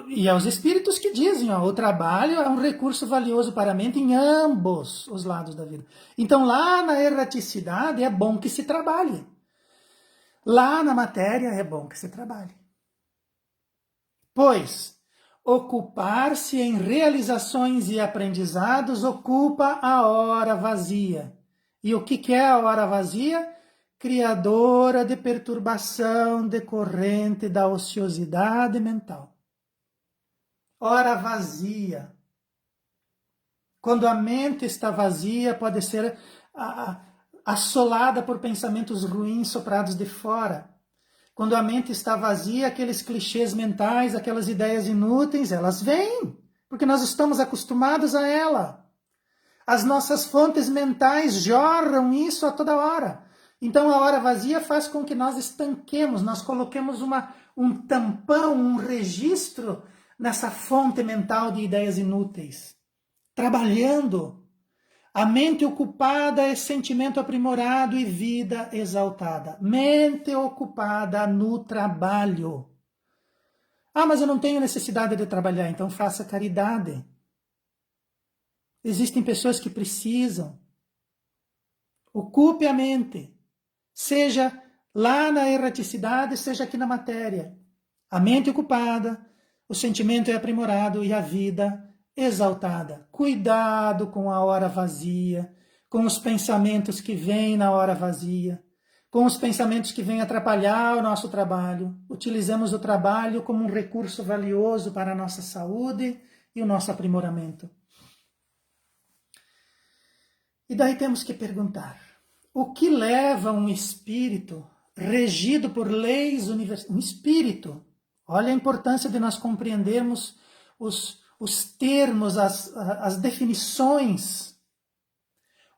E é os espíritos que dizem, ó, o trabalho é um recurso valioso para a mente em ambos os lados da vida. Então lá na erraticidade é bom que se trabalhe. Lá na matéria é bom que você trabalhe. Pois ocupar-se em realizações e aprendizados ocupa a hora vazia. E o que é a hora vazia? Criadora de perturbação decorrente da ociosidade mental. Hora vazia. Quando a mente está vazia, pode ser assolada por pensamentos ruins soprados de fora. Quando a mente está vazia, aqueles clichês mentais, aquelas ideias inúteis, elas vêm, porque nós estamos acostumados a ela. As nossas fontes mentais jorram isso a toda hora. Então a hora vazia faz com que nós estanquemos, nós coloquemos um tampão, um registro nessa fonte mental de ideias inúteis. Trabalhando. A mente ocupada é sentimento aprimorado e vida exaltada. Mente ocupada no trabalho. Ah, mas eu não tenho necessidade de trabalhar, então faça caridade. Existem pessoas que precisam. Ocupe a mente. Seja lá na erraticidade, seja aqui na matéria. A mente ocupada, o sentimento é aprimorado e a vida exaltada. Cuidado com a hora vazia, com os pensamentos que vêm na hora vazia, com os pensamentos que vêm atrapalhar o nosso trabalho. Utilizamos o trabalho como um recurso valioso para a nossa saúde e o nosso aprimoramento. E daí temos que perguntar, o que leva um espírito regido por leis universais? Um espírito, olha a importância de nós compreendermos os termos, as definições.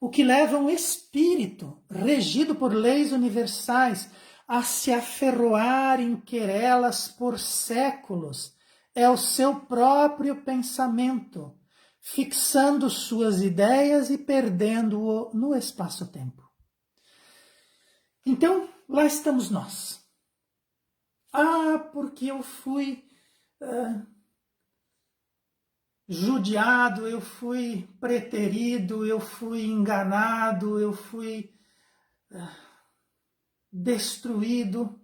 O que leva um espírito regido por leis universais a se aferroar em querelas por séculos é o seu próprio pensamento, fixando suas ideias e perdendo-o no espaço-tempo. Então, lá estamos nós. Ah, porque eu fui judiado, eu fui preterido, eu fui enganado, eu fui destruído.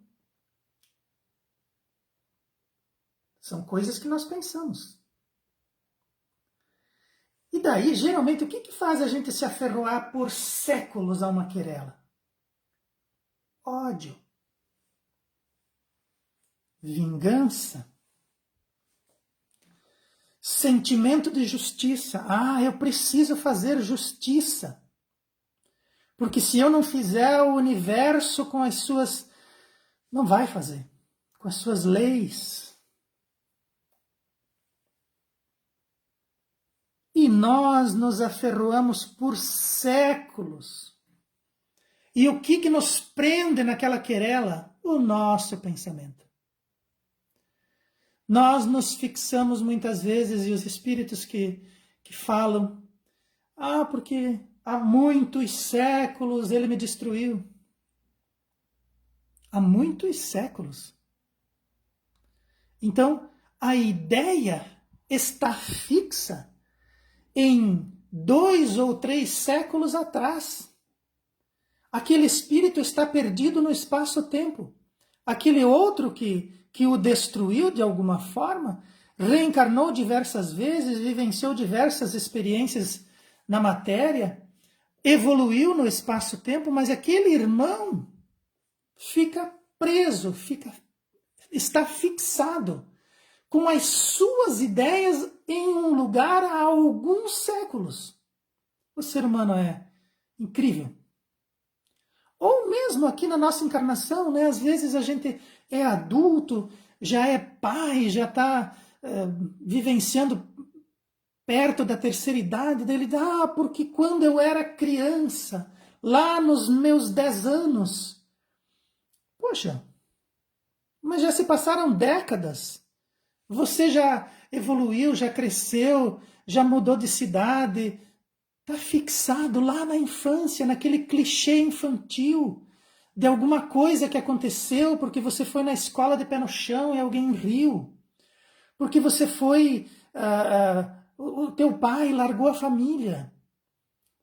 São coisas que nós pensamos. E daí, geralmente, o que faz a gente se aferroar por séculos a uma querela? Ódio. Vingança. Sentimento de justiça. Ah, eu preciso fazer justiça. Porque se eu não fizer, o universo com as suas... não vai fazer. Com as suas leis. E nós nos aferroamos por séculos. E o que nos prende naquela querela? O nosso pensamento. Nós nos fixamos muitas vezes, e os espíritos que falam, porque há muitos séculos ele me destruiu. Há muitos séculos. Então, a ideia está fixa em 2 ou 3 séculos atrás. Aquele espírito está perdido no espaço-tempo. Aquele outro que o destruiu de alguma forma, reencarnou diversas vezes, vivenciou diversas experiências na matéria, evoluiu no espaço-tempo, mas aquele irmão fica preso, está fixado com as suas ideias em um lugar há alguns séculos. O ser humano é incrível. Ou mesmo aqui na nossa encarnação, né? Às vezes a gente é adulto, já é pai, já está vivenciando perto da terceira idade, dele, porque quando eu era criança, lá nos meus 10 anos, poxa, mas já se passaram décadas, você já evoluiu, já cresceu, já mudou de cidade, está fixado lá na infância, naquele clichê infantil de alguma coisa que aconteceu porque você foi na escola de pé no chão e alguém riu. Porque você foi... o teu pai largou a família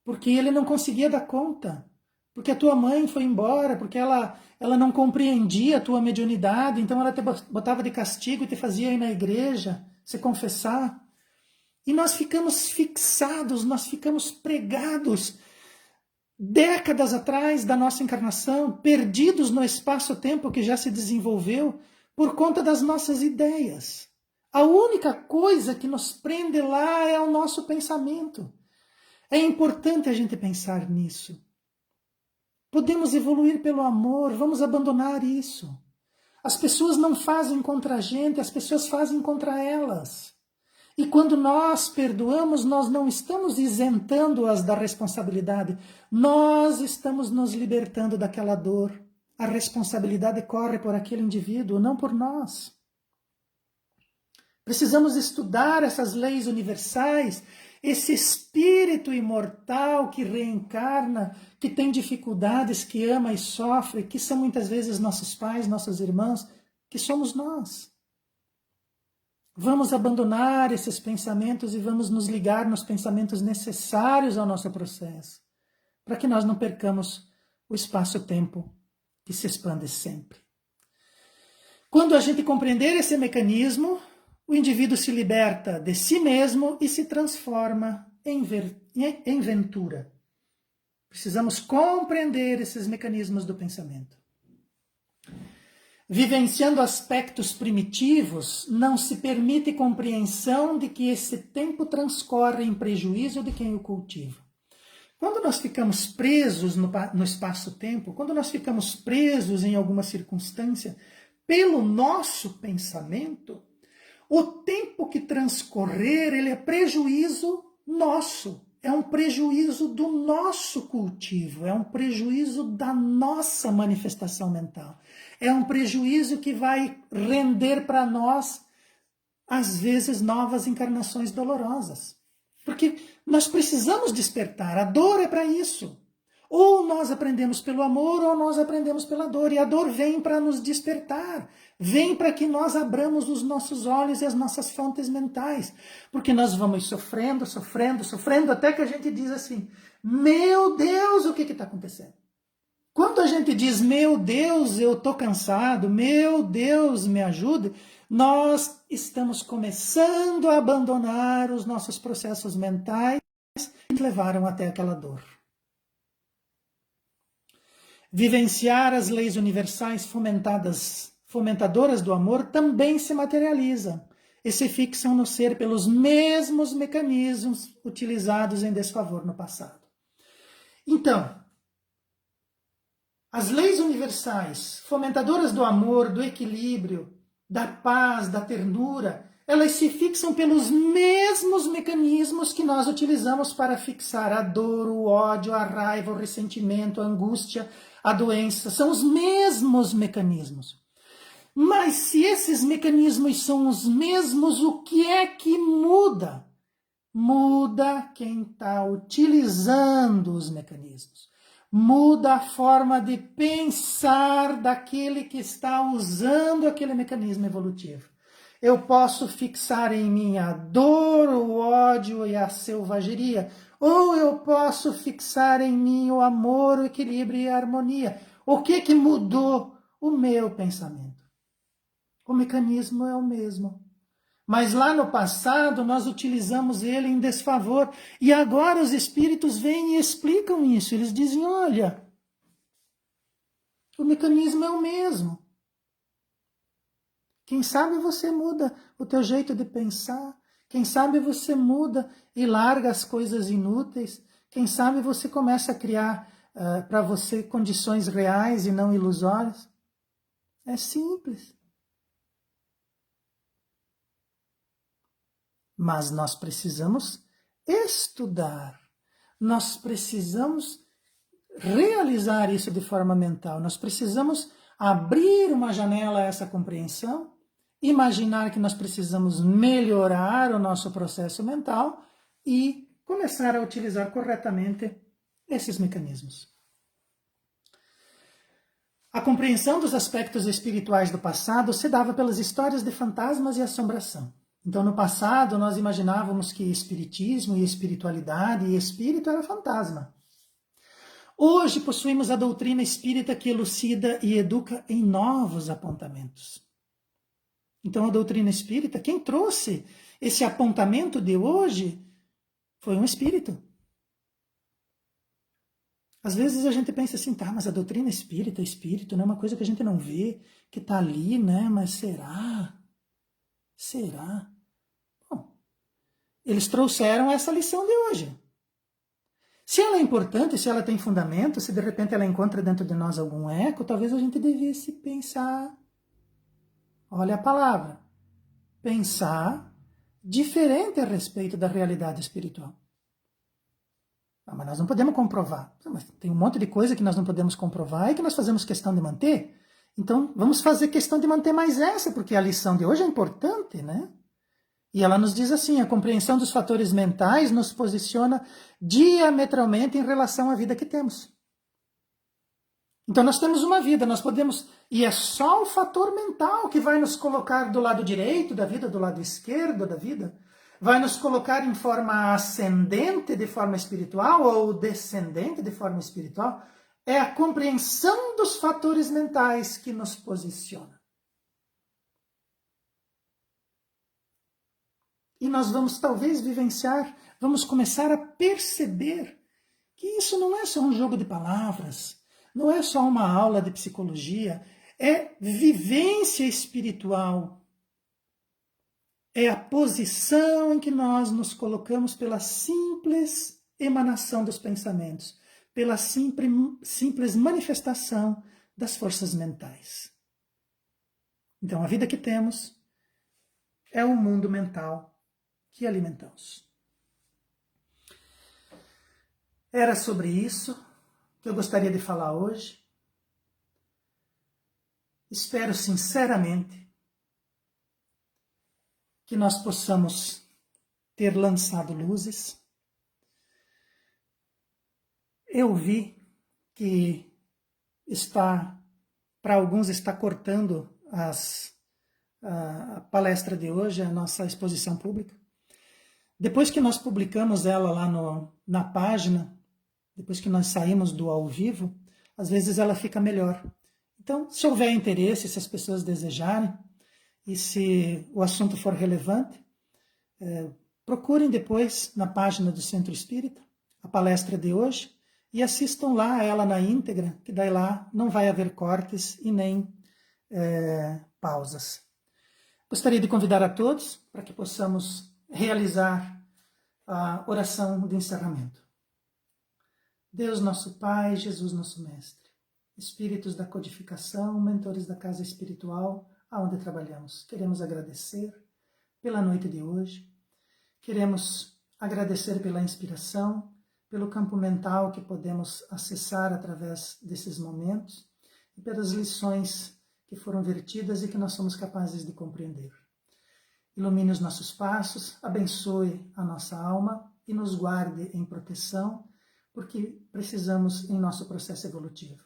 porque ele não conseguia dar conta. porque a tua mãe foi embora, porque ela não compreendia a tua mediunidade, então ela te botava de castigo e te fazia ir na igreja, se confessar. E nós ficamos fixados, nós ficamos pregados décadas atrás da nossa encarnação, perdidos no espaço-tempo que já se desenvolveu por conta das nossas ideias. A única coisa que nos prende lá é o nosso pensamento. É importante a gente pensar nisso. Podemos evoluir pelo amor, vamos abandonar isso. As pessoas não fazem contra a gente, as pessoas fazem contra elas. E quando nós perdoamos, nós não estamos isentando-as da responsabilidade, nós estamos nos libertando daquela dor. A responsabilidade corre por aquele indivíduo, não por nós. Precisamos estudar essas leis universais, esse espírito imortal que reencarna, que tem dificuldades, que ama e sofre, que são muitas vezes nossos pais, nossos irmãos, que somos nós. Vamos abandonar esses pensamentos e vamos nos ligar nos pensamentos necessários ao nosso processo, para que nós não percamos o espaço-tempo que se expande sempre. Quando a gente compreender esse mecanismo, o indivíduo se liberta de si mesmo e se transforma em ventura. Precisamos compreender esses mecanismos do pensamento. Vivenciando aspectos primitivos, não se permite compreensão de que esse tempo transcorre em prejuízo de quem o cultiva. Quando nós ficamos presos no espaço-tempo, quando nós ficamos presos em alguma circunstância, pelo nosso pensamento, o tempo que transcorrer, ele é prejuízo nosso, é um prejuízo do nosso cultivo, é um prejuízo da nossa manifestação mental, é um prejuízo que vai render para nós, às vezes, novas encarnações dolorosas. Porque nós precisamos despertar, a dor é para isso. Ou nós aprendemos pelo amor, ou nós aprendemos pela dor. E a dor vem para nos despertar. Vem para que nós abramos os nossos olhos e as nossas fontes mentais. Porque nós vamos sofrendo, sofrendo, sofrendo, até que a gente diz assim, meu Deus, o que está acontecendo? Quando a gente diz, meu Deus, eu estou cansado, meu Deus, me ajude, nós estamos começando a abandonar os nossos processos mentais que levaram até aquela dor. Vivenciar as leis universais fomentadoras do amor também se materializam e se fixam no ser pelos mesmos mecanismos utilizados em desfavor no passado. Então, as leis universais fomentadoras do amor, do equilíbrio, da paz, da ternura, elas se fixam pelos mesmos mecanismos que nós utilizamos para fixar a dor, o ódio, a raiva, o ressentimento, a angústia, a doença. São os mesmos mecanismos. Mas se esses mecanismos são os mesmos, o que é que muda? Muda quem está utilizando os mecanismos. Muda a forma de pensar daquele que está usando aquele mecanismo evolutivo. Eu posso fixar em mim a dor, o ódio e a selvageria, ou eu posso fixar em mim o amor, o equilíbrio e a harmonia. O que mudou? O meu pensamento. O mecanismo é o mesmo. Mas lá no passado nós utilizamos ele em desfavor. E agora os espíritos vêm e explicam isso. Eles dizem, olha, o mecanismo é o mesmo. Quem sabe você muda o teu jeito de pensar. Quem sabe você muda e larga as coisas inúteis. Quem sabe você começa a criar para você condições reais e não ilusórias. É simples. Mas nós precisamos estudar. Nós precisamos realizar isso de forma mental. Nós precisamos abrir uma janela a essa compreensão, imaginar que nós precisamos melhorar o nosso processo mental e começar a utilizar corretamente esses mecanismos. A compreensão dos aspectos espirituais do passado se dava pelas histórias de fantasmas e assombração. Então, no passado, nós imaginávamos que espiritismo e espiritualidade e espírito era fantasma. Hoje possuímos a doutrina espírita que elucida e educa em novos apontamentos. Então a doutrina espírita, quem trouxe esse apontamento de hoje foi um espírito. Às vezes a gente pensa assim, tá, mas a doutrina espírito, não é uma coisa que a gente não vê, que está ali, né? Mas será? Será? Bom, eles trouxeram essa lição de hoje. Se ela é importante, se ela tem fundamento, se de repente ela encontra dentro de nós algum eco, talvez a gente devesse pensar, olha a palavra, pensar diferente a respeito da realidade espiritual. Ah, mas nós não podemos comprovar. Mas tem um monte de coisa que nós não podemos comprovar e que nós fazemos questão de manter. Então, vamos fazer questão de manter mais essa, porque a lição de hoje é importante, né? E ela nos diz assim, a compreensão dos fatores mentais nos posiciona diametralmente em relação à vida que temos. Então, nós temos uma vida, nós podemos... E é só o fator mental que vai nos colocar do lado direito da vida, do lado esquerdo da vida, vai nos colocar em forma ascendente de forma espiritual ou descendente de forma espiritual. É a compreensão dos fatores mentais que nos posiciona. E nós vamos talvez vivenciar, vamos começar a perceber que isso não é só um jogo de palavras, não é só uma aula de psicologia, é vivência espiritual. É a posição em que nós nos colocamos pela simples emanação dos pensamentos, pela simples manifestação das forças mentais. Então, a vida que temos é o mundo mental que alimentamos. Era sobre isso que eu gostaria de falar hoje. Espero sinceramente que nós possamos ter lançado luzes. Eu vi que para alguns está cortando a palestra de hoje, a nossa exposição pública. Depois que nós publicamos ela lá na página, depois que nós saímos do ao vivo, às vezes ela fica melhor. Então, se houver interesse, se as pessoas desejarem, e se o assunto for relevante, procurem depois na página do Centro Espírita a palestra de hoje e assistam lá a ela na íntegra, que daí lá não vai haver cortes e nem pausas. Gostaria de convidar a todos para que possamos realizar a oração de encerramento. Deus nosso Pai, Jesus nosso Mestre, espíritos da codificação, mentores da casa espiritual, aonde trabalhamos, queremos agradecer pela noite de hoje, queremos agradecer pela inspiração, pelo campo mental que podemos acessar através desses momentos e pelas lições que foram vertidas e que nós somos capazes de compreender. Ilumine os nossos passos, abençoe a nossa alma e nos guarde em proteção, porque precisamos em nosso processo evolutivo.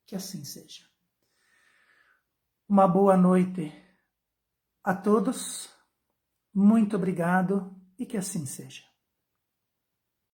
Que assim seja. Uma boa noite a todos, muito obrigado e que assim seja.